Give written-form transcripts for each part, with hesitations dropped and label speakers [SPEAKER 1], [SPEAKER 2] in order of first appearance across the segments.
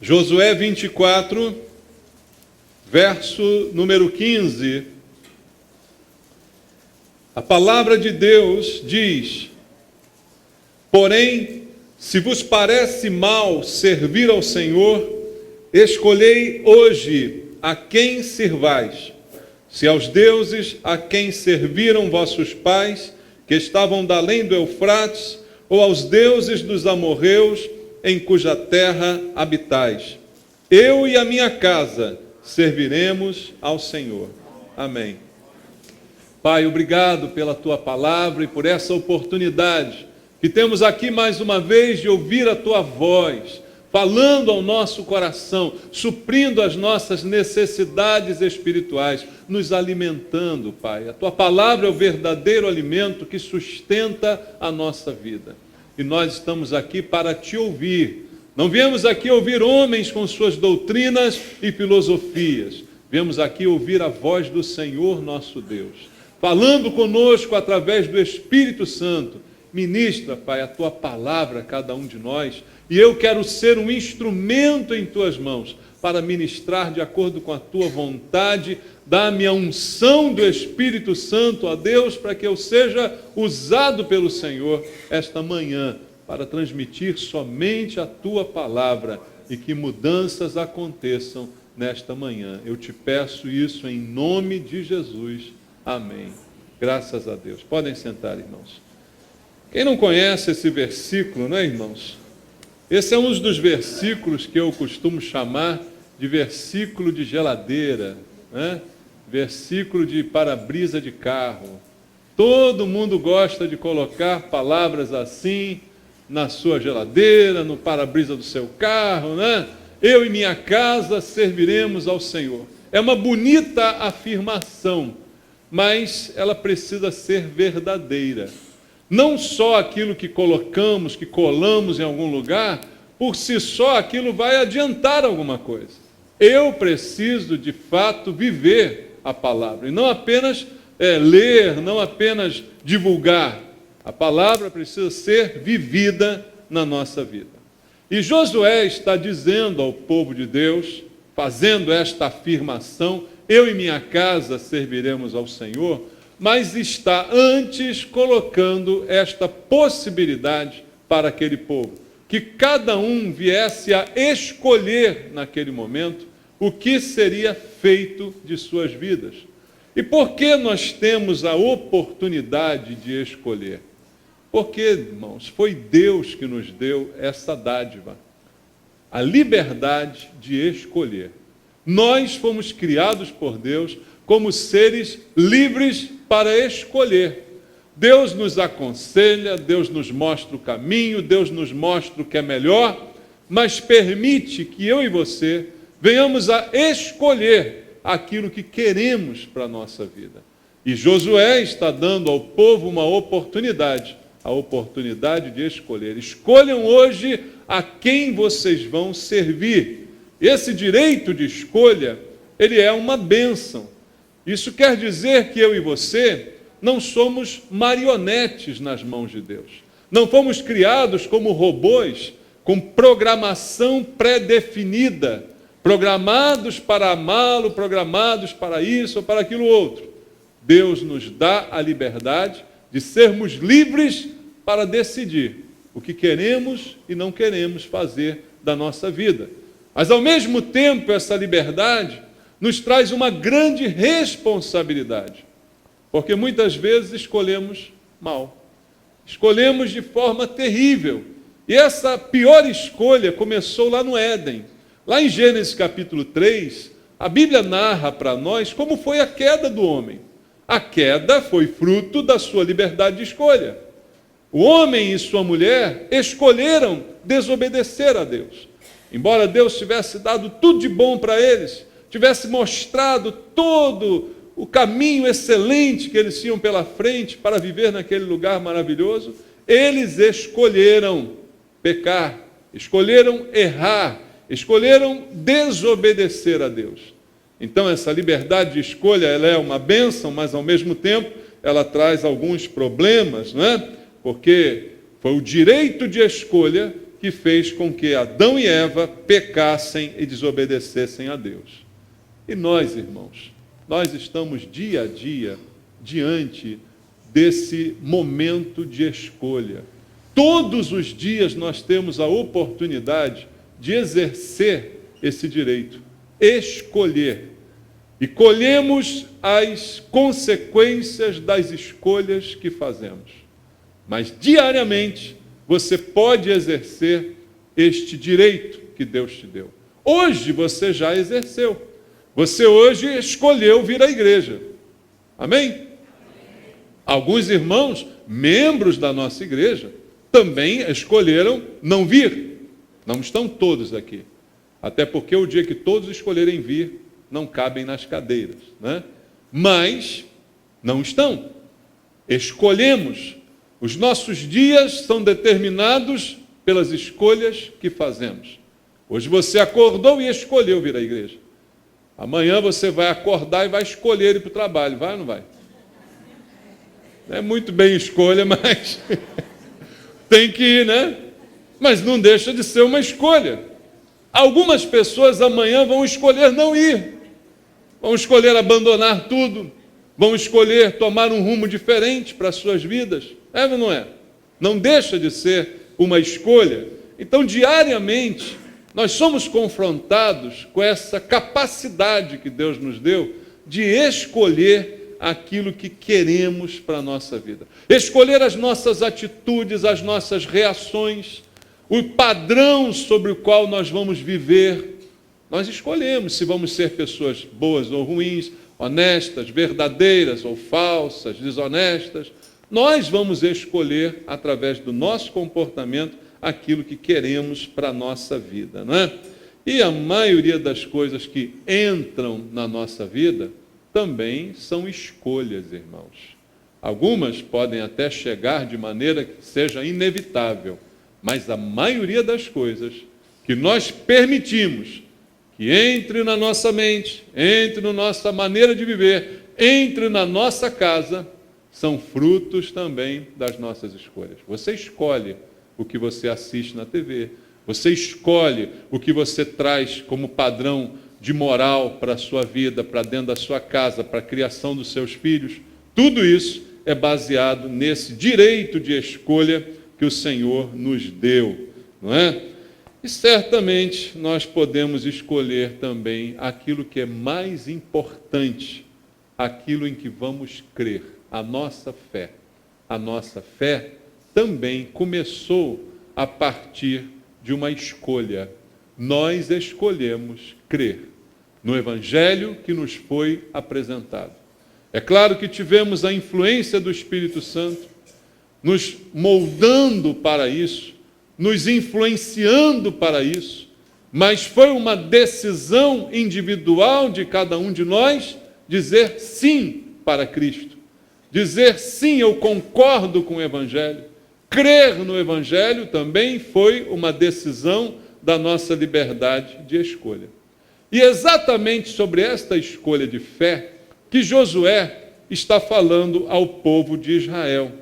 [SPEAKER 1] Josué 24, verso número 15. A palavra de Deus diz: porém, se vos parece mal servir ao Senhor, escolhei hoje a quem servais, se aos deuses a quem serviram vossos pais, que estavam da além do Eufrates, ou aos deuses dos amorreus, em cuja terra habitais. Eu e a minha casa serviremos ao Senhor. Amém. Pai, obrigado pela tua palavra e por essa oportunidade que temos aqui mais uma vez de ouvir a tua voz, falando ao nosso coração, suprindo as nossas necessidades espirituais, nos alimentando, Pai. A tua palavra é o verdadeiro alimento que sustenta a nossa vida. E nós estamos aqui para te ouvir. Não viemos aqui ouvir homens com suas doutrinas e filosofias. Viemos aqui ouvir a voz do Senhor nosso Deus, falando conosco através do Espírito Santo. Ministra, Pai, a tua palavra a cada um de nós. E eu quero ser um instrumento em tuas mãos para ministrar de acordo com a tua vontade. Dá-me a unção do Espírito Santo, ó Deus, para que eu seja usado pelo Senhor esta manhã para transmitir somente a tua palavra e que mudanças aconteçam nesta manhã. Eu te peço isso em nome de Jesus. Amém. Graças a Deus. Podem sentar, irmãos. Quem não conhece esse versículo, não é, irmãos? Esse é um dos versículos que eu costumo chamar de versículo de geladeira, né? Versículo de para-brisa de carro. Todo mundo gosta de colocar palavras assim na sua geladeira, no para-brisa do seu carro, né? Eu e minha casa serviremos ao Senhor. É uma bonita afirmação, mas ela precisa ser verdadeira. Não só aquilo que colocamos, que colamos em algum lugar, por si só aquilo vai adiantar alguma coisa. Eu preciso, de fato, viver a palavra, e não apenas ler, não apenas divulgar. A palavra precisa ser vivida na nossa vida. E Josué está dizendo ao povo de Deus, fazendo esta afirmação: eu e minha casa serviremos ao Senhor, mas está antes colocando esta possibilidade para aquele povo, que cada um viesse a escolher naquele momento o que seria feito de suas vidas. E por que nós temos a oportunidade de escolher? Porque, irmãos, foi Deus que nos deu essa dádiva, a liberdade de escolher. Nós fomos criados por Deus como seres livres para escolher. Deus nos aconselha, Deus nos mostra o caminho, Deus nos mostra o que é melhor, mas permite que eu e você venhamos a escolher aquilo que queremos para a nossa vida. E Josué está dando ao povo uma oportunidade, a oportunidade de escolher. Escolham hoje a quem vocês vão servir. Esse direito de escolha, ele é uma bênção. Isso quer dizer que eu e você não somos marionetes nas mãos de Deus. Não fomos criados como robôs, com programação pré-definida, programados para amá-lo, programados para isso ou para aquilo outro. Deus nos dá a liberdade de sermos livres para decidir o que queremos e não queremos fazer da nossa vida. Mas, ao mesmo tempo, essa liberdade nos traz uma grande responsabilidade, porque muitas vezes escolhemos mal, escolhemos de forma terrível, e essa pior escolha começou lá no Éden. Lá em Gênesis capítulo 3, a Bíblia narra para nós como foi a queda do homem. A queda foi fruto da sua liberdade de escolha. O homem e sua mulher escolheram desobedecer a Deus. Embora Deus tivesse dado tudo de bom para eles, tivesse mostrado todo o caminho excelente que eles tinham pela frente para viver naquele lugar maravilhoso, eles escolheram pecar, escolheram errar, escolheram desobedecer a Deus. Então essa liberdade de escolha, ela é uma bênção, mas ao mesmo tempo ela traz alguns problemas, não é? Porque foi o direito de escolha que fez com que Adão e Eva pecassem e desobedecessem a Deus. E nós, irmãos, nós estamos dia a dia diante desse momento de escolha. Todos os dias nós temos a oportunidade de exercer esse direito, escolher. E colhemos as consequências das escolhas que fazemos. Mas diariamente você pode exercer este direito que Deus te deu. Hoje você já exerceu. Você hoje escolheu vir à igreja. Amém? Alguns irmãos, membros da nossa igreja, também escolheram não vir. Não estão todos aqui. Até porque o dia que todos escolherem vir, não cabem nas cadeiras, né? Mas não estão. Escolhemos. Os nossos dias são determinados pelas escolhas que fazemos. Hoje você acordou e escolheu vir à igreja. Amanhã você vai acordar e vai escolher ir para o trabalho. Vai ou não vai? Não é muito bem escolha, mas tem que ir, né? Mas não deixa de ser uma escolha. Algumas pessoas amanhã vão escolher não ir. Vão escolher abandonar tudo. Vão escolher tomar um rumo diferente para as suas vidas. É ou não é? Não deixa de ser uma escolha. Então, diariamente, nós somos confrontados com essa capacidade que Deus nos deu de escolher aquilo que queremos para a nossa vida. Escolher as nossas atitudes, as nossas reações, o padrão sobre o qual nós vamos viver. Nós escolhemos se vamos ser pessoas boas ou ruins, honestas, verdadeiras ou falsas, desonestas. Nós vamos escolher, através do nosso comportamento, aquilo que queremos para a nossa vida, não é? E a maioria das coisas que entram na nossa vida também são escolhas, irmãos. Algumas podem até chegar de maneira que seja inevitável, mas a maioria das coisas que nós permitimos que entre na nossa mente, entre na nossa maneira de viver, entre na nossa casa, são frutos também das nossas escolhas. Você escolhe o que você assiste na TV, você escolhe o que você traz como padrão de moral para a sua vida, para dentro da sua casa, para a criação dos seus filhos. Tudo isso é baseado nesse direito de escolha que o Senhor nos deu, não é? E certamente nós podemos escolher também aquilo que é mais importante, aquilo em que vamos crer, a nossa fé. A nossa fé também começou a partir de uma escolha. Nós escolhemos crer no Evangelho que nos foi apresentado. É claro que tivemos a influência do Espírito Santo, nos moldando para isso, nos influenciando para isso, mas foi uma decisão individual de cada um de nós dizer sim para Cristo. Dizer sim, eu concordo com o Evangelho. Crer no Evangelho também foi uma decisão da nossa liberdade de escolha. E exatamente sobre esta escolha de fé que Josué está falando ao povo de Israel.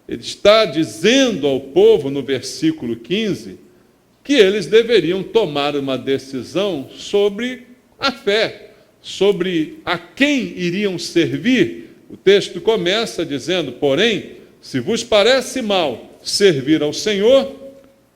[SPEAKER 1] Ele está dizendo ao povo, no versículo 15, que eles deveriam tomar uma decisão sobre a fé, sobre a quem iriam servir. O texto começa dizendo, porém, se vos parece mal servir ao Senhor,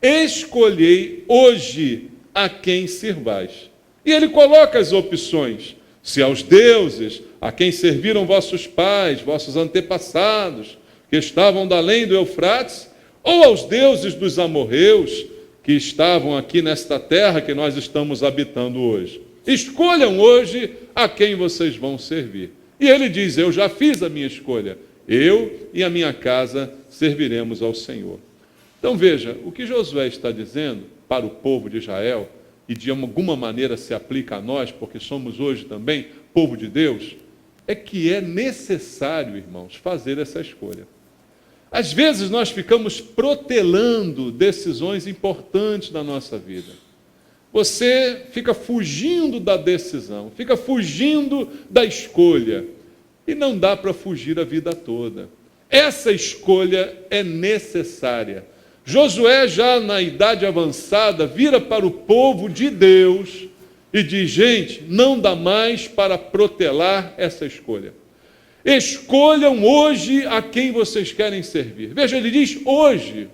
[SPEAKER 1] escolhei hoje a quem sirvais. E ele coloca as opções. Se aos deuses a quem serviram vossos pais, vossos antepassados, que estavam da além do Eufrates, ou aos deuses dos amorreus, que estavam aqui nesta terra que nós estamos habitando hoje. Escolham hoje a quem vocês vão servir. E ele diz, eu já fiz a minha escolha. Eu e a minha casa serviremos ao Senhor. Então veja, o que Josué está dizendo para o povo de Israel, e de alguma maneira se aplica a nós, porque somos hoje também povo de Deus, é que é necessário, irmãos, fazer essa escolha. Às vezes nós ficamos protelando decisões importantes da nossa vida. Você fica fugindo da decisão, fica fugindo da escolha. E não dá para fugir a vida toda. Essa escolha é necessária. Josué, já na idade avançada, vira para o povo de Deus e diz: gente, não dá mais para protelar essa escolha. Escolham hoje a quem vocês querem servir. Veja, ele diz hoje,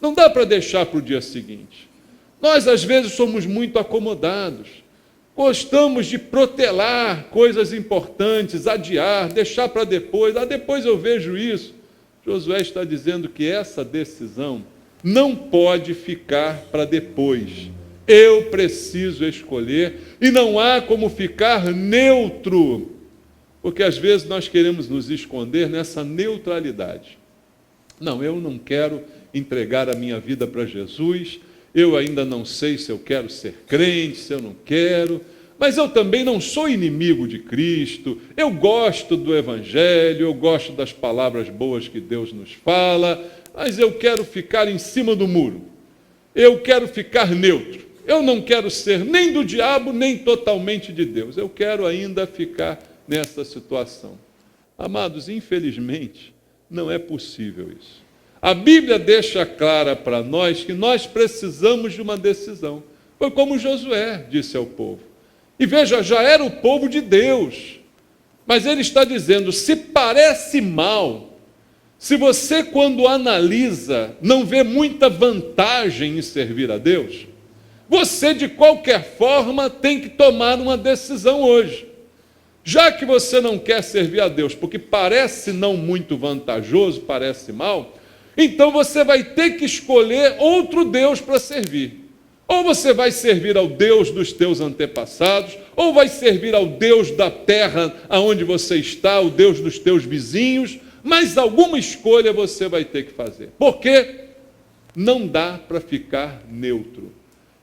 [SPEAKER 1] não dá para deixar para o dia seguinte. Nós, às vezes, somos muito acomodados, gostamos de protelar coisas importantes, adiar, deixar para depois. Depois eu vejo isso. Josué está dizendo que essa decisão não pode ficar para depois. Eu preciso escolher e não há como ficar neutro, porque às vezes nós queremos nos esconder nessa neutralidade. Não, eu não quero entregar a minha vida para Jesus, eu ainda não sei se eu quero ser crente, se eu não quero, mas eu também não sou inimigo de Cristo, eu gosto do Evangelho, eu gosto das palavras boas que Deus nos fala, mas eu quero ficar em cima do muro, eu quero ficar neutro, eu não quero ser nem do diabo, nem totalmente de Deus, eu quero ainda ficar nessa situação. Amados, infelizmente, não é possível isso. A Bíblia deixa clara para nós que nós precisamos de uma decisão. Foi como Josué disse ao povo. E veja, já era o povo de Deus, mas ele está dizendo, se parece mal, se você quando analisa não vê muita vantagem em servir a Deus, você de qualquer forma tem que tomar uma decisão hoje. Já que você não quer servir a Deus, porque parece não muito vantajoso, parece mal, então você vai ter que escolher outro Deus para servir. Ou você vai servir ao Deus dos teus antepassados, ou vai servir ao Deus da terra aonde você está, o Deus dos teus vizinhos, mas alguma escolha você vai ter que fazer. Porque não dá para ficar neutro.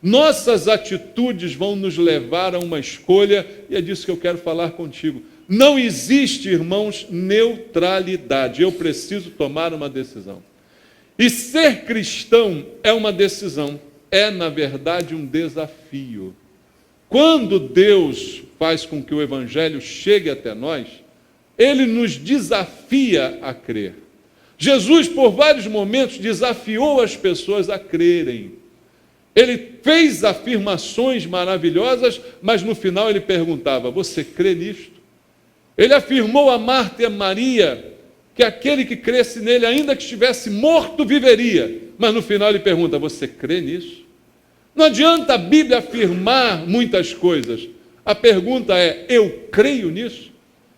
[SPEAKER 1] Nossas atitudes vão nos levar a uma escolha, e é disso que eu quero falar contigo. Não existe, irmãos, neutralidade. Eu preciso tomar uma decisão. E ser cristão é uma decisão, é, na verdade, um desafio. Quando Deus faz com que o Evangelho chegue até nós, Ele nos desafia a crer. Jesus, por vários momentos, desafiou as pessoas a crerem. Ele fez afirmações maravilhosas, mas no final ele perguntava, você crê nisto? Ele afirmou a Marta e a Maria que aquele que cresce nele, ainda que estivesse morto, viveria. Mas no final ele pergunta, você crê nisso? Não adianta a Bíblia afirmar muitas coisas. A pergunta é, eu creio nisso?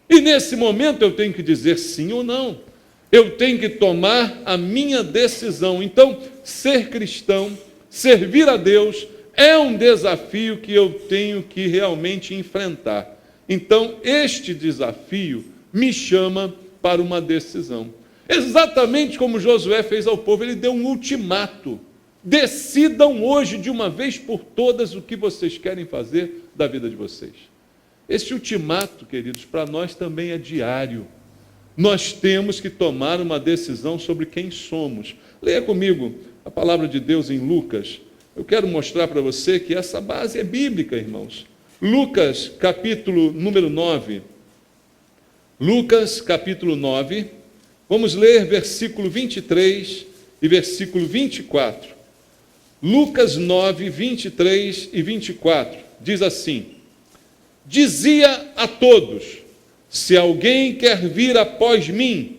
[SPEAKER 1] E nesse momento eu tenho que dizer sim ou não. Eu tenho que tomar a minha decisão. Então, ser cristão, servir a Deus, é um desafio que eu tenho que realmente enfrentar. Então, este desafio me chama para uma decisão. Exatamente como Josué fez ao povo, ele deu um ultimato. Decidam hoje, de uma vez por todas, o que vocês querem fazer da vida de vocês. Esse ultimato, queridos, para nós também é diário. Nós temos que tomar uma decisão sobre quem somos. Leia comigo a palavra de Deus em Lucas. Eu quero mostrar para você que essa base é bíblica, irmãos. Lucas, capítulo número 9. Lucas, capítulo 9. Vamos ler versículo 23 e versículo 24. Lucas 9, 23 e 24. Diz assim: dizia a todos, se alguém quer vir após mim,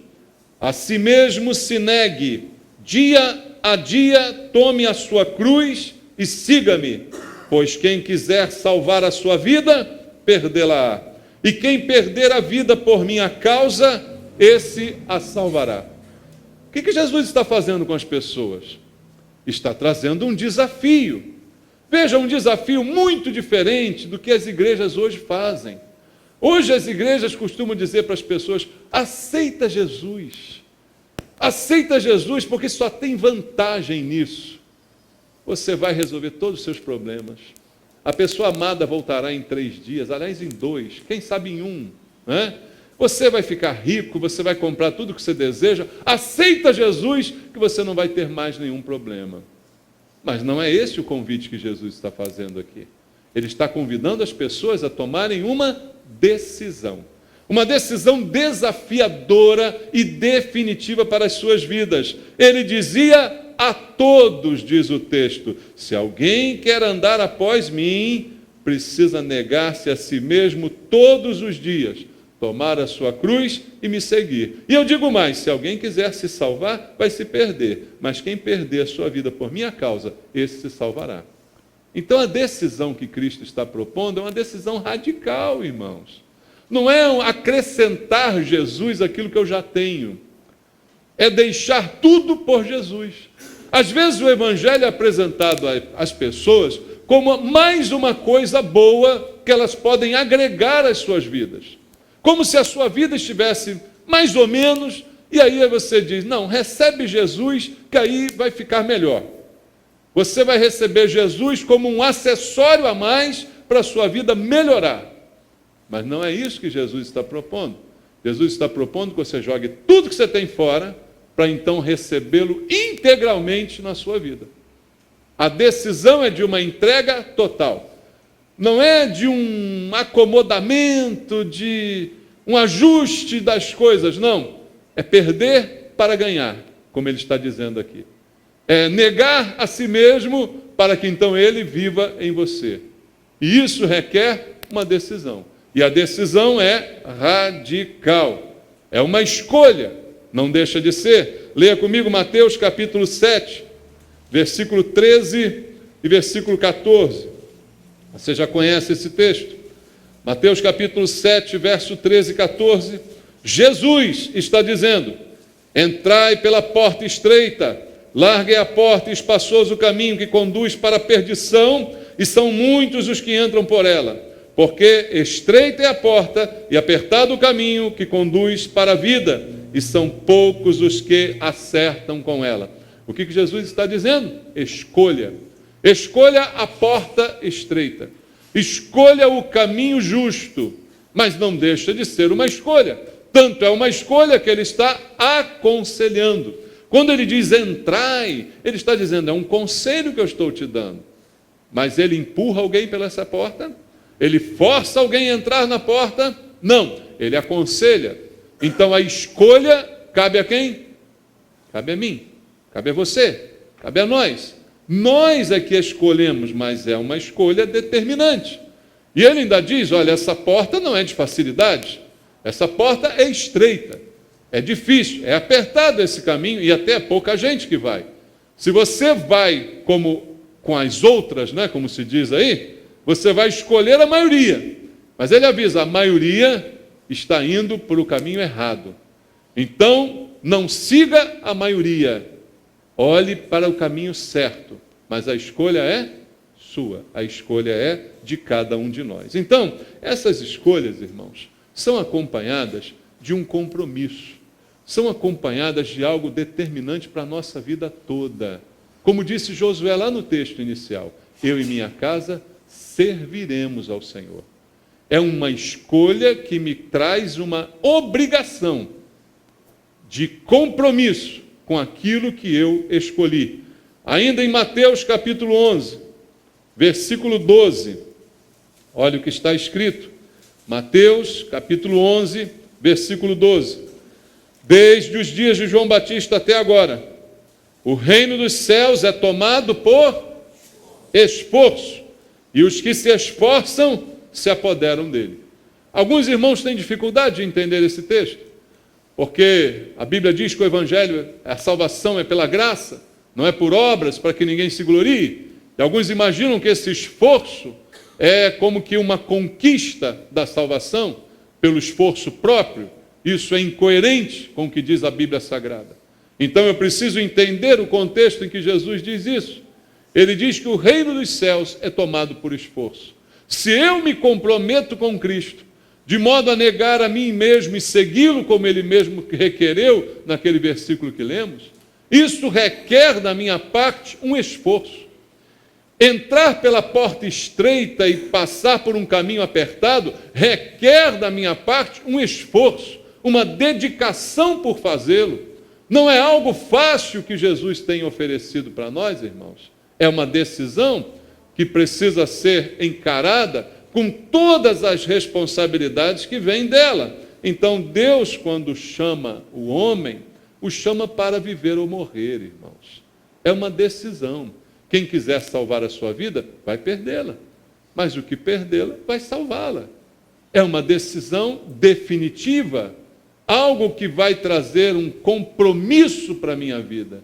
[SPEAKER 1] a si mesmo se negue, dia a dia tome a sua cruz e siga-me, pois quem quiser salvar a sua vida, perdê-la-á, e quem perder a vida por minha causa, esse a salvará. O que Jesus está fazendo com as pessoas? Está trazendo um desafio. Veja, um desafio muito diferente do que as igrejas hoje fazem. Hoje as igrejas costumam dizer para as pessoas, aceita Jesus. Aceita Jesus porque só tem vantagem nisso. Você vai resolver todos os seus problemas. A pessoa amada voltará em 3 dias, aliás em 2, quem sabe em 1, né? Você vai ficar rico, você vai comprar tudo o que você deseja. Aceita Jesus que você não vai ter mais nenhum problema. Mas não é esse o convite que Jesus está fazendo aqui. Ele está convidando as pessoas a tomarem uma decisão. Uma decisão desafiadora e definitiva para as suas vidas. Ele dizia a todos, diz o texto: se alguém quer andar após mim, precisa negar-se a si mesmo todos os dias, tomar a sua cruz e me seguir. E eu digo mais: se alguém quiser se salvar, vai se perder, mas quem perder a sua vida por minha causa, esse se salvará. Então a decisão que Cristo está propondo é uma decisão radical, irmãos. Não é acrescentar Jesus aquilo que eu já tenho, é deixar tudo por Jesus. Às vezes o Evangelho é apresentado às pessoas como mais uma coisa boa que elas podem agregar às suas vidas. Como se a sua vida estivesse mais ou menos, e aí você diz: não, recebe Jesus, que aí vai ficar melhor. Você vai receber Jesus como um acessório a mais para a sua vida melhorar. Mas não é isso que Jesus está propondo. Jesus está propondo que você jogue tudo que você tem fora, para então recebê-lo integralmente na sua vida. A decisão é de uma entrega total. Não é de um acomodamento, de um ajuste das coisas, não. É perder para ganhar, como ele está dizendo aqui. É negar a si mesmo para que então ele viva em você. E isso requer uma decisão. E a decisão é radical. É uma escolha, não deixa de ser. Leia comigo Mateus capítulo 7, versículo 13 e versículo 14. Você já conhece esse texto. Mateus capítulo 7, verso 13 e 14. Jesus está dizendo: entrai pela porta estreita, larga é a porta e espaçoso o caminho que conduz para a perdição, e são muitos os que entram por ela. Porque estreita é a porta e apertado o caminho que conduz para a vida, e são poucos os que acertam com ela. O que Jesus está dizendo? Escolha. Escolha a porta estreita. Escolha o caminho justo, mas não deixa de ser uma escolha. Tanto é uma escolha que ele está aconselhando. Quando ele diz entrai, ele está dizendo: é um conselho que eu estou te dando. Mas ele empurra alguém pela essa porta? Ele força alguém a entrar na porta? Não, ele aconselha. Então a escolha cabe a quem? Cabe a mim, cabe a você, cabe a nós. Nós é que escolhemos, mas é uma escolha determinante. E ele ainda diz: olha, essa porta não é de facilidade, essa porta é estreita, é difícil, é apertado esse caminho, e até é pouca gente que vai. Se você vai como com as outras, né, como se diz aí, você vai escolher a maioria. Mas ele avisa: a maioria está indo por o caminho errado. Então, não siga a maioria. Olhe para o caminho certo. Mas a escolha é sua. A escolha é de cada um de nós. Então, essas escolhas, irmãos, são acompanhadas de um compromisso. São acompanhadas de algo determinante para a nossa vida toda. Como disse Josué lá no texto inicial: eu e minha casa serviremos ao Senhor. É uma escolha que me traz uma obrigação de compromisso com aquilo que eu escolhi. Ainda em Mateus capítulo 11, versículo 12, olha o que está escrito. Mateus capítulo 11, versículo 12. Desde os dias de João Batista até agora, o reino dos céus é tomado por esforço, e os que se esforçam se apoderam dele. Alguns irmãos têm dificuldade de entender esse texto, porque a Bíblia diz que o Evangelho, a salvação é pela graça, não é por obras, para que ninguém se glorie. E alguns imaginam que esse esforço é como que uma conquista da salvação pelo esforço próprio. Isso é incoerente com o que diz a Bíblia Sagrada. Então eu preciso entender o contexto em que Jesus diz isso. Ele diz que o reino dos céus é tomado por esforço. Se eu me comprometo com Cristo, de modo a negar a mim mesmo e segui-lo como ele mesmo requereu naquele versículo que lemos, isso requer da minha parte um esforço. Entrar pela porta estreita e passar por um caminho apertado requer da minha parte um esforço, uma dedicação por fazê-lo. Não é algo fácil que Jesus tem oferecido para nós, irmãos. É uma decisão que precisa ser encarada com todas as responsabilidades que vêm dela. Então, Deus, quando chama o homem, o chama para viver ou morrer, irmãos. É uma decisão. Quem quiser salvar a sua vida, vai perdê-la. Mas o que perdê-la, vai salvá-la. É uma decisão definitiva. Algo que vai trazer um compromisso para a minha vida.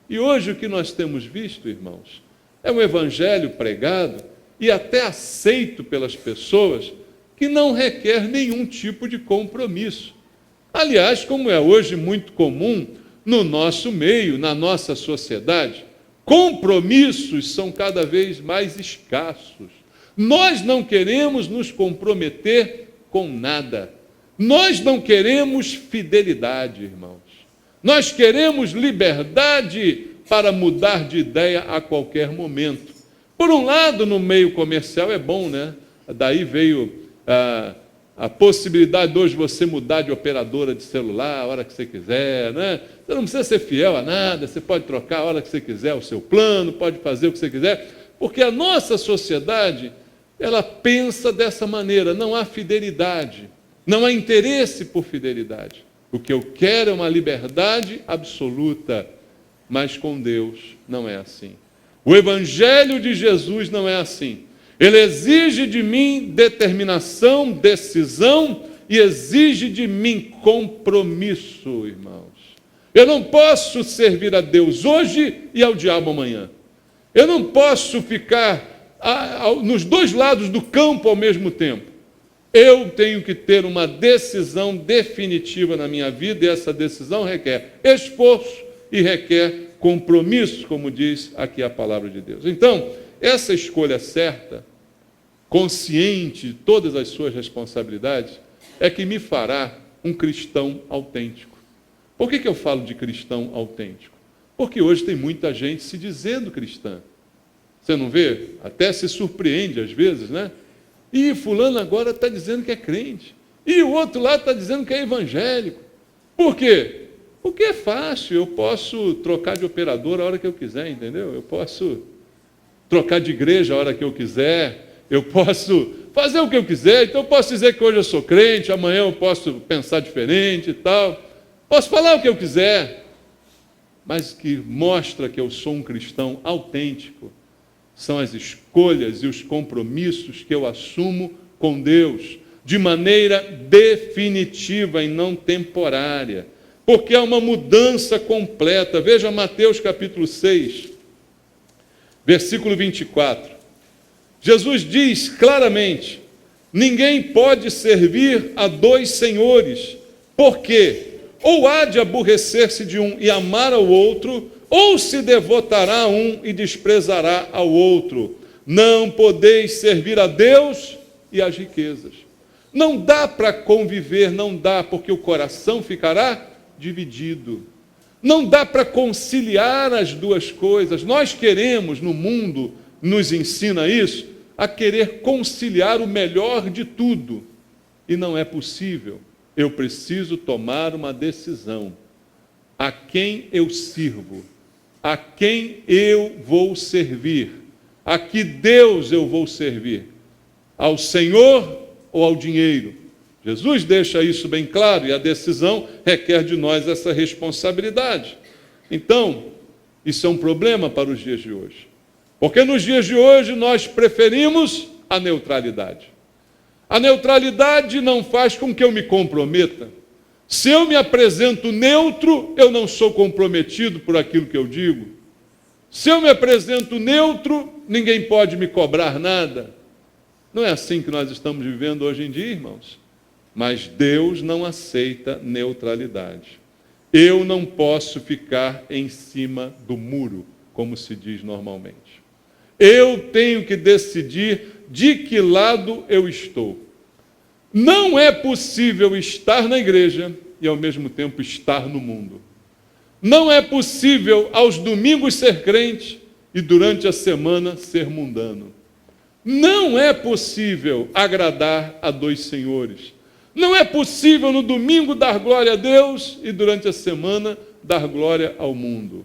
[SPEAKER 1] E hoje o que nós temos visto, irmãos, é um evangelho pregado e até aceito pelas pessoas que não requer nenhum tipo de compromisso. Aliás, como é hoje muito comum no nosso meio, na nossa sociedade, compromissos são cada vez mais escassos. Nós não queremos nos comprometer com nada. Nós não queremos fidelidade, irmãos. Nós queremos liberdade para mudar de ideia a qualquer momento. Por um lado, no meio comercial é bom, né? Daí veio a possibilidade de hoje você mudar de operadora de celular a hora que você quiser, né? Você não precisa ser fiel a nada, você pode trocar a hora que você quiser o seu plano, pode fazer o que você quiser, porque a nossa sociedade, ela pensa dessa maneira, não há fidelidade, não há interesse por fidelidade. O que eu quero é uma liberdade absoluta, mas com Deus não é assim. O Evangelho de Jesus não é assim. Ele exige de mim determinação, decisão e exige de mim compromisso, irmãos. Eu não posso servir a Deus hoje e ao diabo amanhã. Eu não posso ficar nos dois lados do campo ao mesmo tempo. Eu tenho que ter uma decisão definitiva na minha vida e essa decisão requer esforço e requer compromisso, como diz aqui a palavra de Deus. Então, essa escolha certa, consciente de todas as suas responsabilidades, é que me fará um cristão autêntico. Por que eu falo de cristão autêntico? Porque hoje tem muita gente se dizendo cristã. Você não vê? Até se surpreende às vezes, né? E fulano agora está dizendo que é crente. E o outro lá está dizendo que é evangélico. Por quê? Porque é fácil, eu posso trocar de operador a hora que eu quiser, entendeu? Eu posso trocar de igreja a hora que eu quiser, eu posso fazer o que eu quiser, então eu posso dizer que hoje eu sou crente, amanhã eu posso pensar diferente e tal. Posso falar o que eu quiser, mas que mostra que eu sou um cristão autêntico são as escolhas e os compromissos que eu assumo com Deus, de maneira definitiva e não temporária, porque há uma mudança completa. Veja Mateus capítulo 6, versículo 24. Jesus diz claramente: ninguém pode servir a dois senhores, porque ou há de aborrecer-se de um e amar ao outro, ou se devotará a um e desprezará ao outro. Não podeis servir a Deus e às riquezas. Não dá para conviver, não dá, porque o coração ficará dividido. Não dá para conciliar as duas coisas. Nós queremos, no mundo nos ensina isso, a querer conciliar o melhor de tudo. E não é possível. Eu preciso tomar uma decisão. A quem eu sirvo? A quem eu vou servir? A que Deus eu vou servir? Ao Senhor ou ao dinheiro? Jesus deixa isso bem claro e a decisão requer de nós essa responsabilidade. Então, isso é um problema para os dias de hoje. Porque nos dias de hoje nós preferimos a neutralidade. A neutralidade não faz com que eu me comprometa. Se eu me apresento neutro, eu não sou comprometido por aquilo que eu digo. Se eu me apresento neutro, ninguém pode me cobrar nada. Não é assim que nós estamos vivendo hoje em dia, irmãos. Mas Deus não aceita neutralidade. Eu não posso ficar em cima do muro, como se diz normalmente. Eu tenho que decidir de que lado eu estou. Não é possível estar na igreja e ao mesmo tempo estar no mundo. Não é possível aos domingos ser crente e durante a semana ser mundano. Não é possível agradar a dois senhores. Não é possível no domingo dar glória a Deus e durante a semana dar glória ao mundo.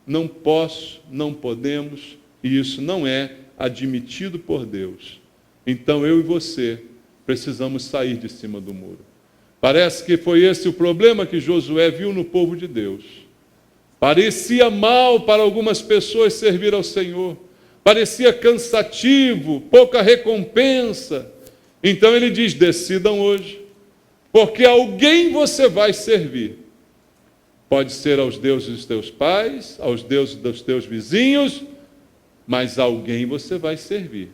[SPEAKER 1] Não posso, não podemos, e isso não é admitido por Deus. Então eu e você precisamos sair de cima do muro. Parece que foi esse o problema que Josué viu no povo de Deus. Parecia mal para algumas pessoas servir ao Senhor. Parecia cansativo, pouca recompensa. Então ele diz: decidam hoje, porque alguém você vai servir. Pode ser aos deuses dos teus pais, aos deuses dos teus vizinhos, mas alguém você vai servir.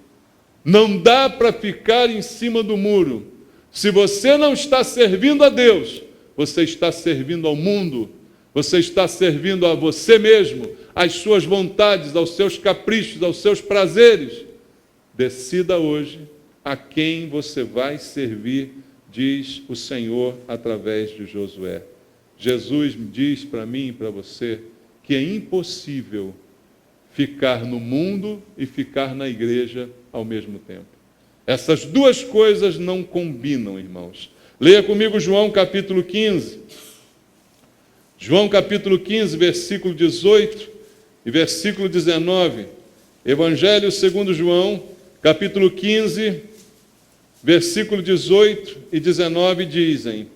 [SPEAKER 1] Não dá para ficar em cima do muro. Se você não está servindo a Deus, você está servindo ao mundo, você está servindo a você mesmo, às suas vontades, aos seus caprichos, aos seus prazeres. Decida hoje a quem você vai servir, diz o Senhor através de Josué. Jesus diz para mim e para você que é impossível ficar no mundo e ficar na igreja ao mesmo tempo. Essas duas coisas não combinam, irmãos. Leia comigo João capítulo 15. João capítulo 15, versículo 18 e versículo 19. Evangelho segundo João, capítulo 15, versículo 18 e 19 dizem: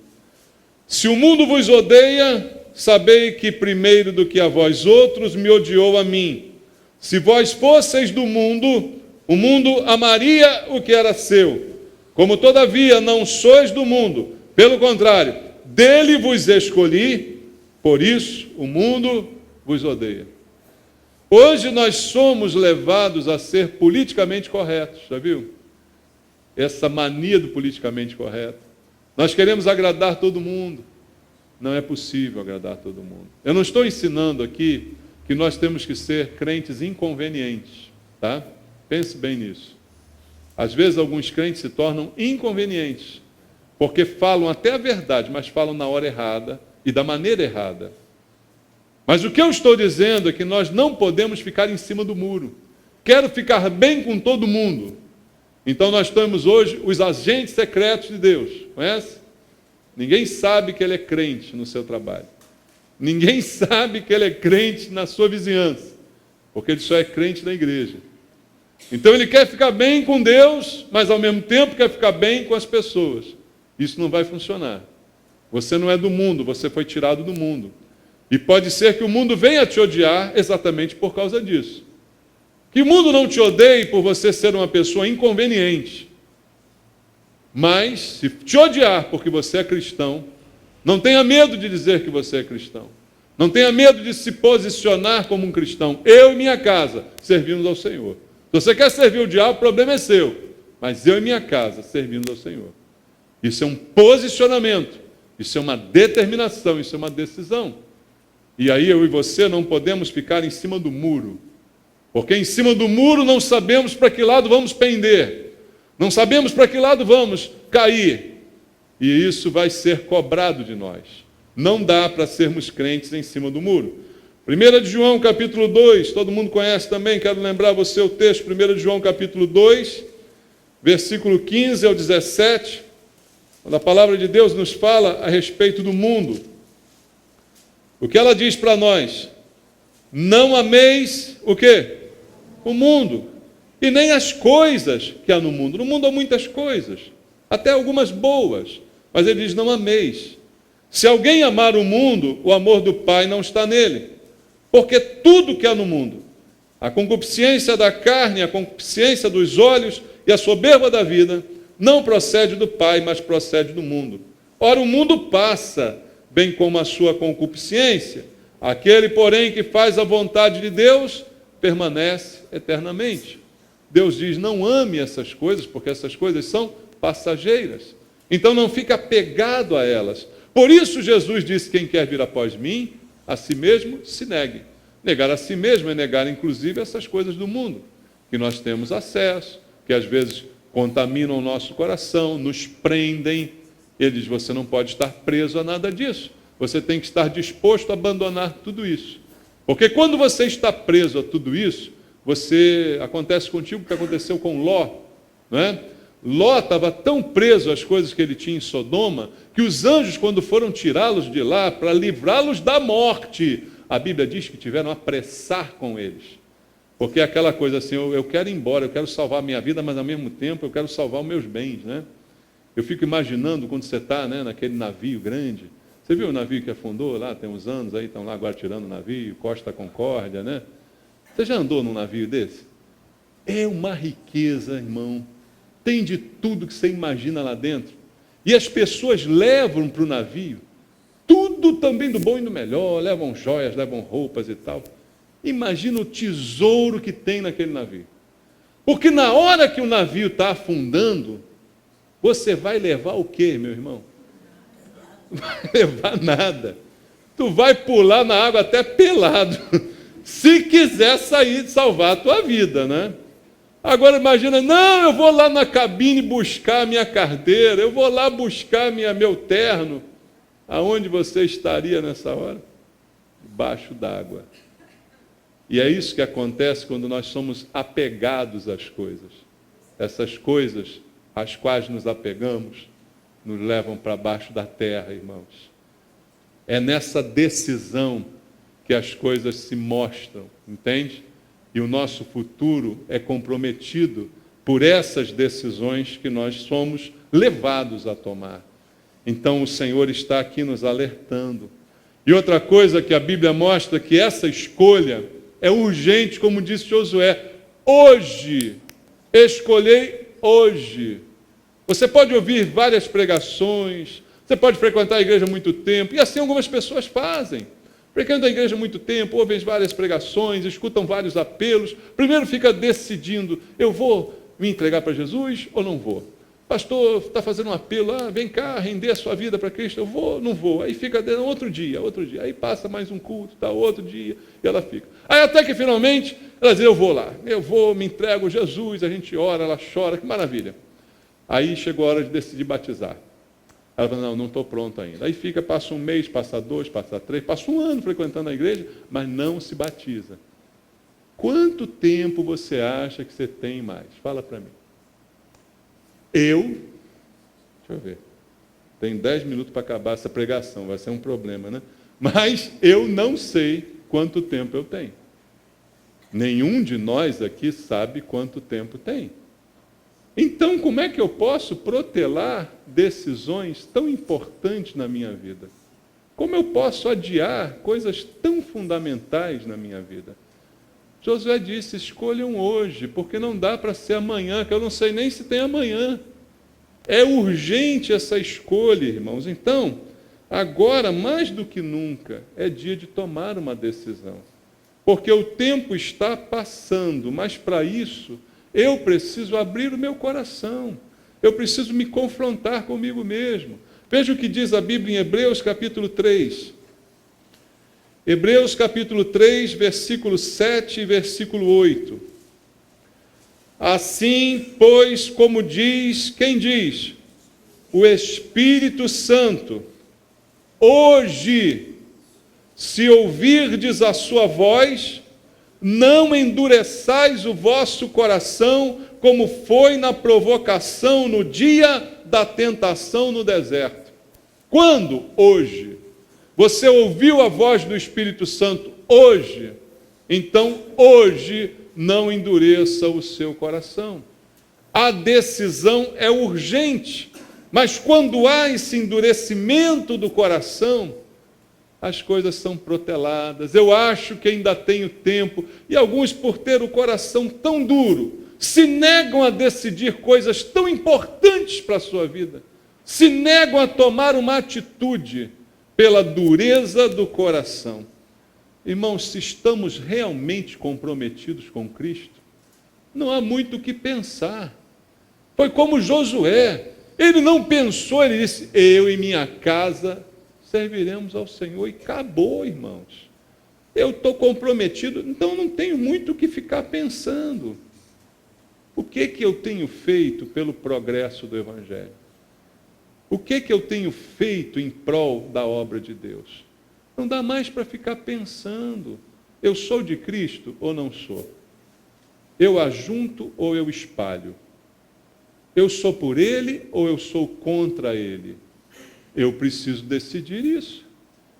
[SPEAKER 1] se o mundo vos odeia, sabei que primeiro do que a vós outros me odiou a mim. Se vós fosseis do mundo, o mundo amaria o que era seu. Como todavia não sois do mundo, pelo contrário, dele vos escolhi, por isso o mundo vos odeia. Hoje nós somos levados a ser politicamente corretos, já viu? Essa mania do politicamente correto. Nós queremos agradar todo mundo. Não é possível agradar todo mundo. Eu não estou ensinando aqui que nós temos que ser crentes inconvenientes, tá? Pense bem nisso. Às vezes alguns crentes se tornam inconvenientes, porque falam até a verdade, mas falam na hora errada e da maneira errada. Mas o que eu estou dizendo é que nós não podemos ficar em cima do muro. Quero ficar bem com todo mundo. Então nós temos hoje os agentes secretos de Deus, conhece? Ninguém sabe que ele é crente no seu trabalho. Ninguém sabe que ele é crente na sua vizinhança, porque ele só é crente na igreja. Então ele quer ficar bem com Deus, mas ao mesmo tempo quer ficar bem com as pessoas. Isso não vai funcionar. Você não é do mundo, você foi tirado do mundo. E pode ser que o mundo venha te odiar exatamente por causa disso. Que o mundo não te odeie por você ser uma pessoa inconveniente. Mas, se te odiar porque você é cristão, não tenha medo de dizer que você é cristão. Não tenha medo de se posicionar como um cristão. Eu e minha casa servimos ao Senhor. Se você quer servir o diabo, o problema é seu. Mas eu e minha casa servimos ao Senhor. Isso é um posicionamento. Isso é uma determinação. Isso é uma decisão. E aí eu e você não podemos ficar em cima do muro. Porque em cima do muro não sabemos para que lado vamos pender. Não sabemos para que lado vamos cair. E isso vai ser cobrado de nós. Não dá para sermos crentes em cima do muro. 1 de João capítulo 2, todo mundo conhece também, quero lembrar você o texto, 1 de João capítulo 2, versículo 15 ao 17, quando a palavra de Deus nos fala a respeito do mundo. O que ela diz para nós? Não ameis o quê? O mundo. E nem as coisas que há no mundo. No mundo há muitas coisas, até algumas boas. Mas ele diz, não ameis. Se alguém amar o mundo, o amor do Pai não está nele. Porque tudo que há no mundo, a concupiscência da carne, a concupiscência dos olhos e a soberba da vida, não procede do Pai, mas procede do mundo. Ora, o mundo passa, bem como a sua concupiscência. Aquele, porém, que faz a vontade de Deus, permanece eternamente. Deus diz, não ame essas coisas, porque essas coisas são passageiras. Então não fica apegado a elas. Por isso Jesus disse, quem quer vir após mim, a si mesmo se negue. Negar a si mesmo é negar, inclusive, essas coisas do mundo, que nós temos acesso, que às vezes contaminam o nosso coração, nos prendem. Ele diz, você não pode estar preso a nada disso. Você tem que estar disposto a abandonar tudo isso. Porque quando você está preso a tudo isso, acontece contigo o que aconteceu com Ló, não é? Ló estava tão preso às coisas que ele tinha em Sodoma, que os anjos, quando foram tirá-los de lá, para livrá-los da morte, a Bíblia diz que tiveram a apressar com eles. Porque é aquela coisa assim, eu quero ir embora, eu quero salvar a minha vida, mas ao mesmo tempo eu quero salvar os meus bens, né? Eu fico imaginando quando você está, né, naquele navio grande, Você viu o navio que afundou lá, tem uns anos, aí estão lá agora tirando o navio, Costa Concórdia, né? Você já andou num navio desse? É uma riqueza, irmão. Tem de tudo que você imagina lá dentro. E as pessoas levam para o navio tudo também do bom e do melhor, levam joias, levam roupas e tal. Imagina o tesouro que tem naquele navio. Porque na hora que o navio está afundando, você vai levar o quê, meu irmão? Não vai levar nada. Tu vai pular na água até pelado, se quiser sair de salvar a tua vida, né? Agora imagina, não, eu vou lá na cabine buscar a minha carteira, eu vou lá buscar meu terno. Aonde você estaria nessa hora? Debaixo d'água. E é isso que acontece quando nós somos apegados às coisas. Essas coisas às quais nos apegamos nos levam para baixo da terra, irmãos. É nessa decisão que as coisas se mostram, entende? E o nosso futuro é comprometido por essas decisões que nós somos levados a tomar. Então o Senhor está aqui nos alertando. E outra coisa que a Bíblia mostra, que essa escolha é urgente, como disse Josué. Hoje, escolhei hoje. Você pode ouvir várias pregações, você pode frequentar a igreja há muito tempo, e assim algumas pessoas fazem. Frequentam a igreja há muito tempo, ouvem várias pregações, escutam vários apelos. Primeiro fica decidindo, eu vou me entregar para Jesus ou não vou? Pastor, está fazendo um apelo, vem cá, render a sua vida para Cristo, eu vou, não vou. Aí fica outro dia. Aí passa mais um culto, outro dia, e ela fica. Aí até que finalmente, ela diz, eu vou lá, eu vou, me entrego a Jesus, a gente ora, ela chora, que maravilha. Aí chegou a hora de decidir batizar. Ela fala, não estou pronto ainda. Aí fica, passa um mês, passa 2, passa 3, passa um ano frequentando a igreja, mas não se batiza. Quanto tempo você acha que você tem mais? Fala para mim. Deixa eu ver, tem 10 minutos para acabar essa pregação, vai ser um problema, né? Mas eu não sei quanto tempo eu tenho. Nenhum de nós aqui sabe quanto tempo tem. Então, como é que eu posso protelar decisões tão importantes na minha vida? Como eu posso adiar coisas tão fundamentais na minha vida? Josué disse, escolham hoje, porque não dá para ser amanhã, que eu não sei nem se tem amanhã. É urgente essa escolha, irmãos. Então, agora, mais do que nunca, é dia de tomar uma decisão. Porque o tempo está passando, mas para isso, eu preciso abrir o meu coração. Eu preciso me confrontar comigo mesmo. Veja o que diz a Bíblia em Hebreus capítulo 3. Hebreus capítulo 3, versículo 7 e versículo 8. Assim, pois, como diz, quem diz? O Espírito Santo, hoje, se ouvirdes a sua voz, não endureçais o vosso coração, como foi na provocação no dia da tentação no deserto. Quando? Hoje. Você ouviu a voz do Espírito Santo hoje? Então, hoje, não endureça o seu coração. A decisão é urgente, mas quando há esse endurecimento do coração, as coisas são proteladas. Eu acho que ainda tenho tempo, e alguns, por ter o coração tão duro, se negam a decidir coisas tão importantes para a sua vida, se negam a tomar uma atitude pela dureza do coração. Irmãos, se estamos realmente comprometidos com Cristo, não há muito o que pensar. Foi como Josué, ele não pensou, ele disse, eu e minha casa serviremos ao Senhor, e acabou, irmãos. Eu estou comprometido, então não tenho muito o que ficar pensando. O que eu tenho feito pelo progresso do Evangelho? O que eu tenho feito em prol da obra de Deus? Não dá mais para ficar pensando, eu sou de Cristo ou não sou? Eu ajunto ou eu espalho? Eu sou por Ele ou eu sou contra Ele? Eu preciso decidir isso.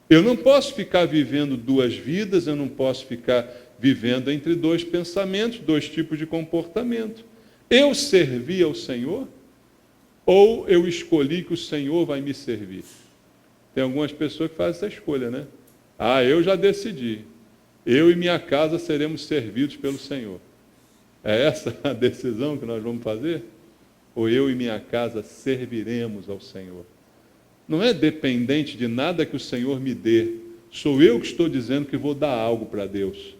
[SPEAKER 1] Eu não posso ficar vivendo duas vidas, eu não posso ficar vivendo entre dois pensamentos, dois tipos de comportamento. Eu servi ao Senhor ou eu escolhi que o Senhor vai me servir? Tem algumas pessoas que fazem essa escolha, né? Ah, eu já decidi. Eu e minha casa seremos servidos pelo Senhor. É essa a decisão que nós vamos fazer? Ou eu e minha casa serviremos ao Senhor? Não é dependente de nada que o Senhor me dê. Sou eu que estou dizendo que vou dar algo para Deus.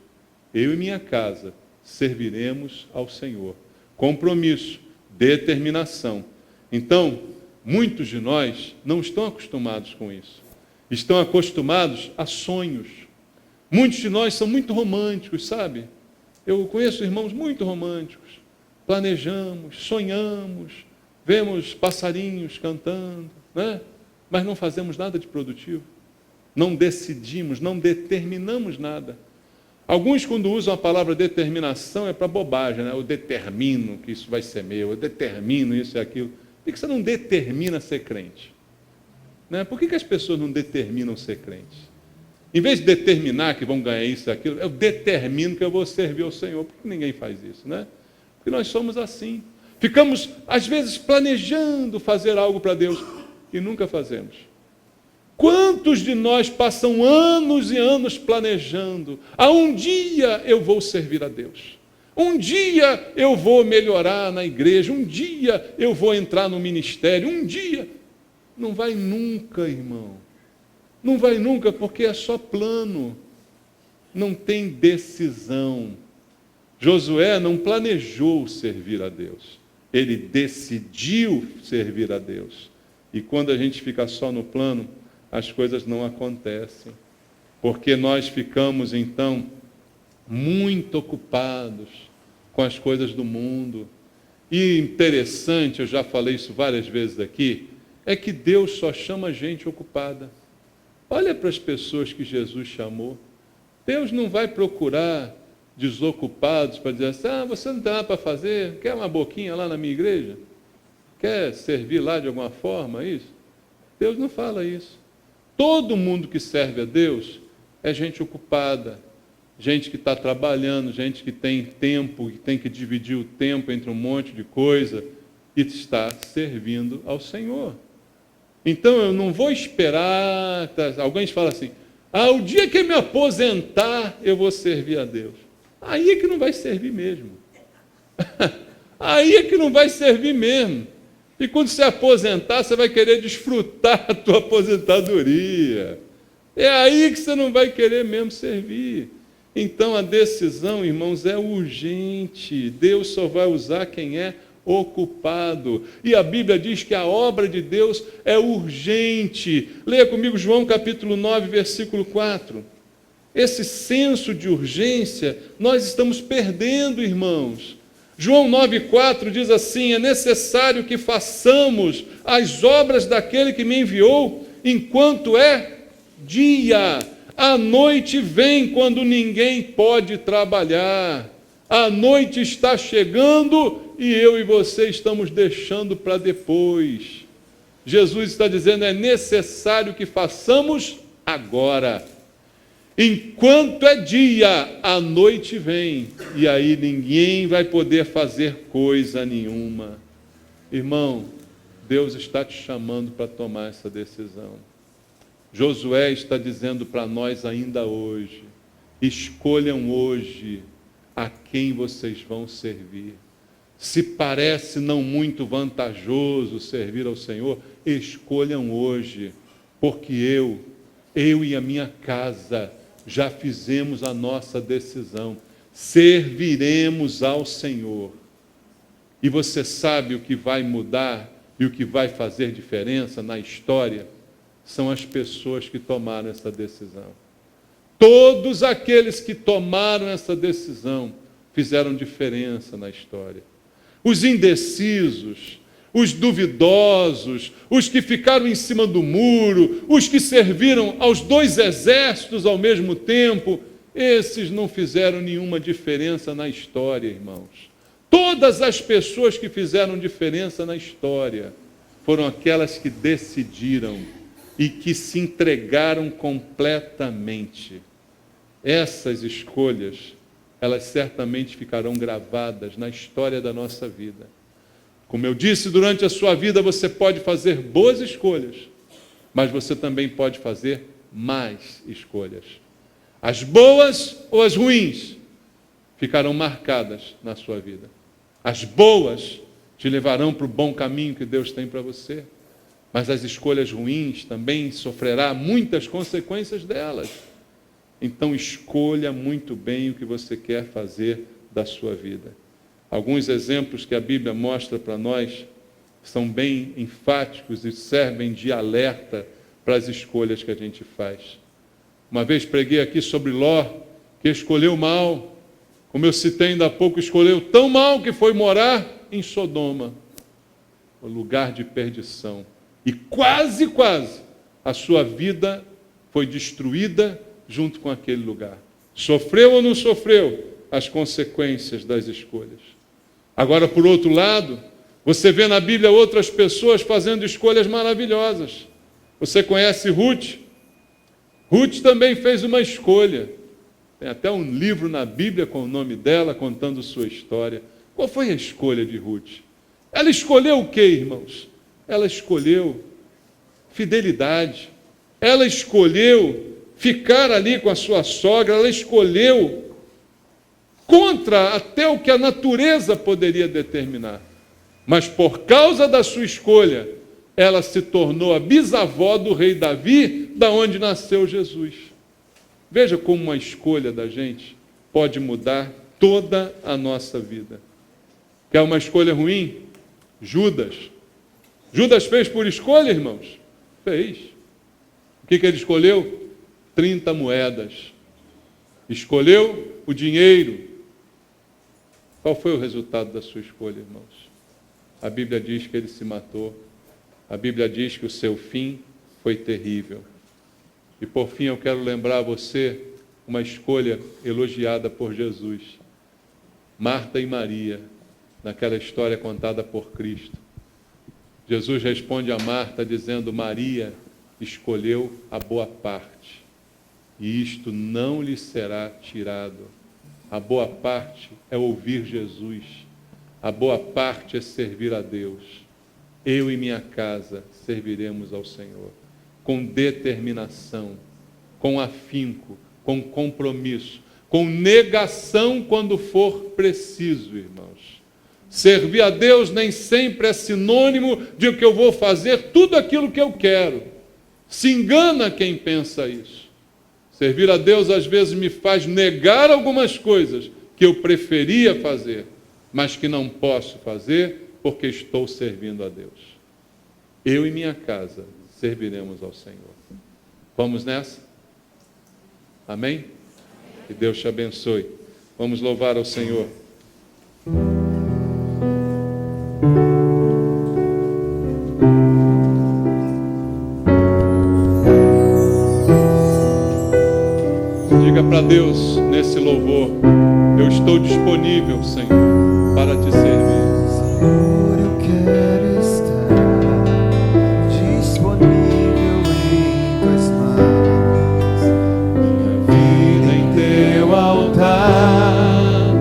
[SPEAKER 1] Eu e minha casa serviremos ao Senhor. Compromisso, determinação. Então, muitos de nós não estão acostumados com isso. Estão acostumados a sonhos. Muitos de nós são muito românticos, sabe? Eu conheço irmãos muito românticos. Planejamos, sonhamos, vemos passarinhos cantando, né? Mas não fazemos nada de produtivo. Não decidimos, não determinamos nada. Alguns, quando usam a palavra determinação, é para bobagem, né? Eu determino que isso vai ser meu, eu determino isso e aquilo. Por que você não determina ser crente? Né? Por que as pessoas não determinam ser crentes? Em vez de determinar que vão ganhar isso e aquilo, eu determino que eu vou servir ao Senhor. Por que ninguém faz isso, né? Porque nós somos assim. Ficamos, às vezes, planejando fazer algo para Deus e nunca fazemos. Quantos de nós passam anos e anos planejando? Um dia eu vou servir a Deus. Um dia eu vou melhorar na igreja. Um dia eu vou entrar no ministério. Um dia. Não vai nunca, irmão. Não vai nunca, porque é só plano. Não tem decisão. Josué não planejou servir a Deus. Ele decidiu servir a Deus. E quando a gente fica só no plano, as coisas não acontecem. Porque nós ficamos, então, muito ocupados com as coisas do mundo. E interessante, eu já falei isso várias vezes aqui, é que Deus só chama gente ocupada. Olha para as pessoas que Jesus chamou. Deus não vai procurar desocupados para dizer assim, você não tem nada para fazer? Quer uma boquinha lá na minha igreja? Quer servir lá de alguma forma, isso? Deus não fala isso. Todo mundo que serve a Deus é gente ocupada, gente que está trabalhando, gente que tem tempo, que tem que dividir o tempo entre um monte de coisa e está servindo ao Senhor. Então eu não vou esperar, alguém fala assim, o dia que eu me aposentar eu vou servir a Deus. Aí é que não vai servir mesmo. Aí é que não vai servir mesmo. E quando se aposentar, você vai querer desfrutar a tua aposentadoria. É aí que você não vai querer mesmo servir. Então a decisão, irmãos, é urgente. Deus só vai usar quem é ocupado. E a Bíblia diz que a obra de Deus é urgente. Leia comigo João capítulo 9, versículo 4. Esse senso de urgência nós estamos perdendo, irmãos. João 9,4 diz assim, é necessário que façamos as obras daquele que me enviou, enquanto é dia. A noite vem quando ninguém pode trabalhar. A noite está chegando e eu e você estamos deixando para depois. Jesus está dizendo, é necessário que façamos agora. Enquanto é dia, a noite vem, e aí ninguém vai poder fazer coisa nenhuma. Irmão, Deus está te chamando para tomar essa decisão. Josué está dizendo para nós ainda hoje, escolham hoje a quem vocês vão servir. Se parece não muito vantajoso servir ao Senhor, escolham hoje, porque eu e a minha casa, já fizemos a nossa decisão, serviremos ao Senhor. E você sabe o que vai mudar e o que vai fazer diferença na história? São as pessoas que tomaram essa decisão. Todos aqueles que tomaram essa decisão fizeram diferença na história. Os indecisos, os duvidosos, os que ficaram em cima do muro, os que serviram aos dois exércitos ao mesmo tempo, esses não fizeram nenhuma diferença na história, irmãos. Todas as pessoas que fizeram diferença na história foram aquelas que decidiram e que se entregaram completamente. Essas escolhas, elas certamente ficarão gravadas na história da nossa vida. Como eu disse, durante a sua vida você pode fazer boas escolhas, mas você também pode fazer mais escolhas. As boas ou as ruins ficarão marcadas na sua vida. As boas te levarão para o bom caminho que Deus tem para você, mas as escolhas ruins também sofrerá muitas consequências delas. Então escolha muito bem o que você quer fazer da sua vida. Alguns exemplos que a Bíblia mostra para nós são bem enfáticos e servem de alerta para as escolhas que a gente faz. Uma vez preguei aqui sobre Ló, que escolheu mal. Como eu citei ainda há pouco, escolheu tão mal que foi morar em Sodoma, o lugar de perdição. E quase a sua vida foi destruída junto com aquele lugar. Sofreu ou não sofreu as consequências das escolhas? Agora, por outro lado, você vê na Bíblia outras pessoas fazendo escolhas maravilhosas. Você conhece Ruth? Ruth também fez uma escolha. Tem até um livro na Bíblia com o nome dela, contando sua história. Qual foi a escolha de Ruth? Ela escolheu o quê, irmãos? Ela escolheu fidelidade. Ela escolheu ficar ali com a sua sogra. Ela escolheu contra até o que a natureza poderia determinar. Mas por causa da sua escolha, ela se tornou a bisavó do rei Davi, da onde nasceu Jesus. Veja como uma escolha da gente pode mudar toda a nossa vida. Quer uma escolha ruim? Judas. Judas fez por escolha, irmãos? Fez. O que ele escolheu? 30 moedas. Escolheu o dinheiro. Qual foi o resultado da sua escolha, irmãos? A Bíblia diz que ele se matou. A Bíblia diz que o seu fim foi terrível. E por fim eu quero lembrar a você uma escolha elogiada por Jesus. Marta e Maria, naquela história contada por Cristo. Jesus responde a Marta dizendo: Maria escolheu a boa parte, e isto não lhe será tirado. A boa parte é ouvir Jesus. A boa parte é servir a Deus. Eu e minha casa serviremos ao Senhor, com determinação, com afinco, com compromisso, com negação quando for preciso, irmãos. Servir a Deus nem sempre é sinônimo de que eu vou fazer tudo aquilo que eu quero. Se engana quem pensa isso. Servir a Deus às vezes me faz negar algumas coisas que eu preferia fazer, mas que não posso fazer porque estou servindo a Deus. Eu e minha casa serviremos ao Senhor. Vamos nessa? Amém? Que Deus te abençoe. Vamos louvar ao Senhor. Diga para Deus nesse louvor: eu estou disponível, Senhor, para te servir.
[SPEAKER 2] Senhor, eu quero estar disponível em tuas mãos.
[SPEAKER 1] Minha vida em teu altar,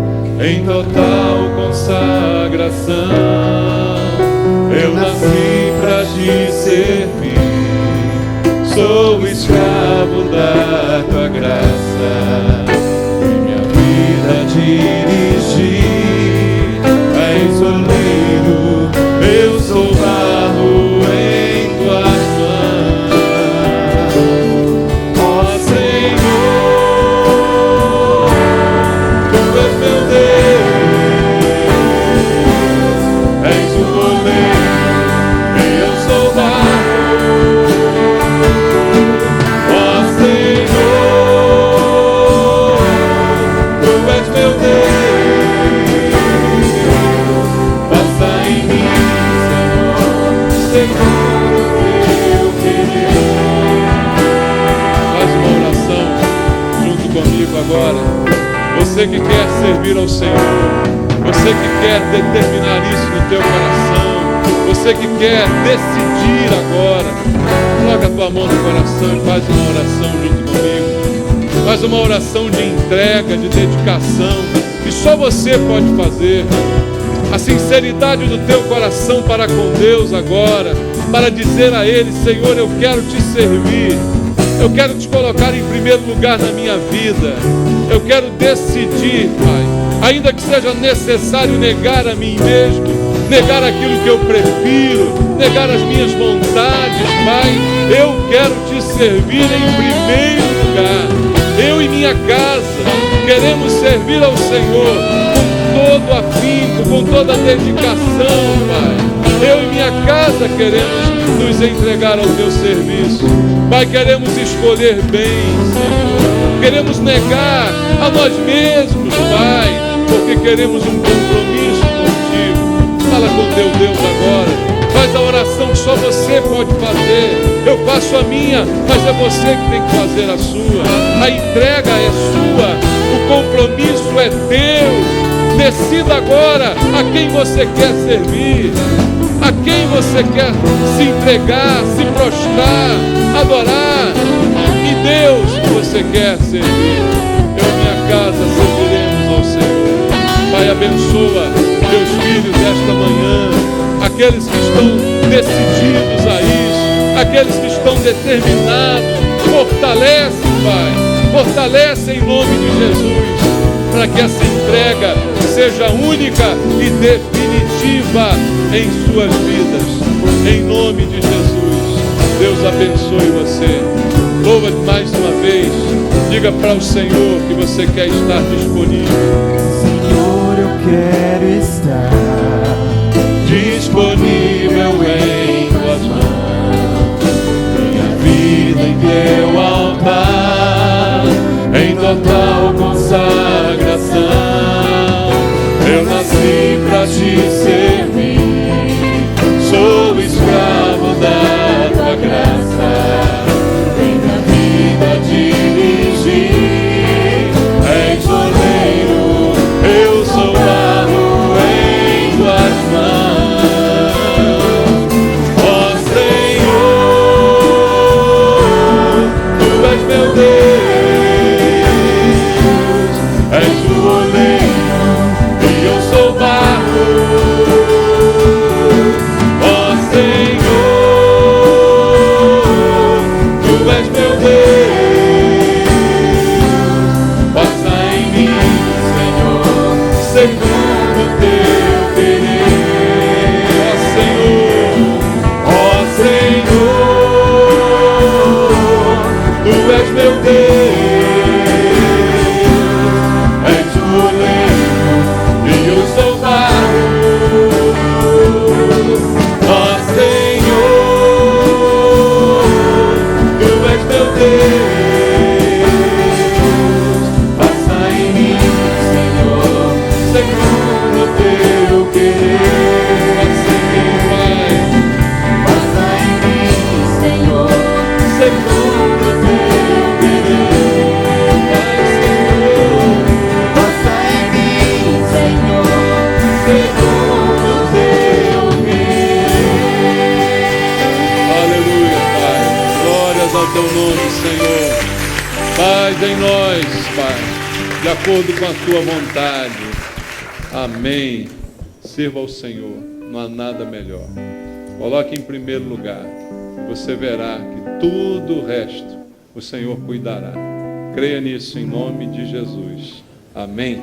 [SPEAKER 1] em total consagração. Eu nasci para te servir, sou escravo da tua graça. Minha vida dirigir, és oleiro, eu sou barro em tuas mãos. Ó Senhor, tu és meu Deus, és o oleiro, eu sou barro. Ó Senhor, tu és meu Deus. Agora, você que quer servir ao Senhor, você que quer determinar isso no teu coração, você que quer decidir agora, coloca a tua mão no coração e faz uma oração junto comigo. Faz uma oração de entrega, de dedicação, que só você pode fazer. A sinceridade do teu coração para com Deus agora para dizer a Ele: Senhor, eu quero te servir, eu quero te colocar em primeiro lugar na minha vida, eu quero decidir, Pai, ainda que seja necessário negar a mim mesmo, negar aquilo que eu prefiro, negar as minhas vontades, Pai, eu quero te servir em primeiro lugar. Eu e minha casa queremos servir ao Senhor com todo afinco, com toda dedicação, Pai. Eu e minha casa queremos nos entregar ao teu serviço. Pai, queremos escolher bem, Senhor. Queremos negar a nós mesmos, Pai, porque queremos um compromisso contigo. Fala com teu Deus agora. Faz a oração que só você pode fazer. Eu faço a minha, mas é você que tem que fazer a sua. A entrega é sua, o compromisso é teu. Decida agora a quem você quer servir, a quem você quer se entregar, se prostrar, adorar. E Deus que você quer servir. Eu e minha casa serviremos ao Senhor. Pai, abençoa teus filhos esta manhã, aqueles que estão decididos a isso, aqueles que estão determinados. Fortalece, Pai, fortalece em nome de Jesus, para que essa entrega seja única e definitiva em suas vidas, em nome de Jesus. Deus abençoe você. Louva mais uma vez, diga para o Senhor que você quer estar disponível.
[SPEAKER 2] Senhor, eu quero estar
[SPEAKER 1] Disponível em tuas mãos, minha vida em teu altar, em total consagração. Eu nasci pra te servir, sou escravo da tua graça, minha vida dirigir. És oleiro, eu sou barro em tuas mãos. Ó Senhor, tu és meu Deus, és o oleiro e eu sou barro. Ó Senhor, tu és meu Deus, faça em mim, Senhor, segundo o teu querer. Ó Senhor, tu és meu Deus, és o oleiro e eu sou barro. Ó Senhor, tu és meu Deus, faça em mim, Senhor, segundo o teu querer. Faça em mim, Pai,
[SPEAKER 3] Faça em mim, Senhor,
[SPEAKER 1] segundo o teu querer. Pai, Senhor,
[SPEAKER 2] Faça em mim,
[SPEAKER 3] Senhor,
[SPEAKER 1] segundo o teu querer. Aleluia, Pai. Glórias ao teu nome, Senhor. Faz em nós, Pai, de acordo com a tua vontade. Amém. Sirva ao Senhor, não há nada melhor. Coloque em primeiro lugar e você verá que tudo o resto o Senhor cuidará. Creia nisso em nome de Jesus. Amém.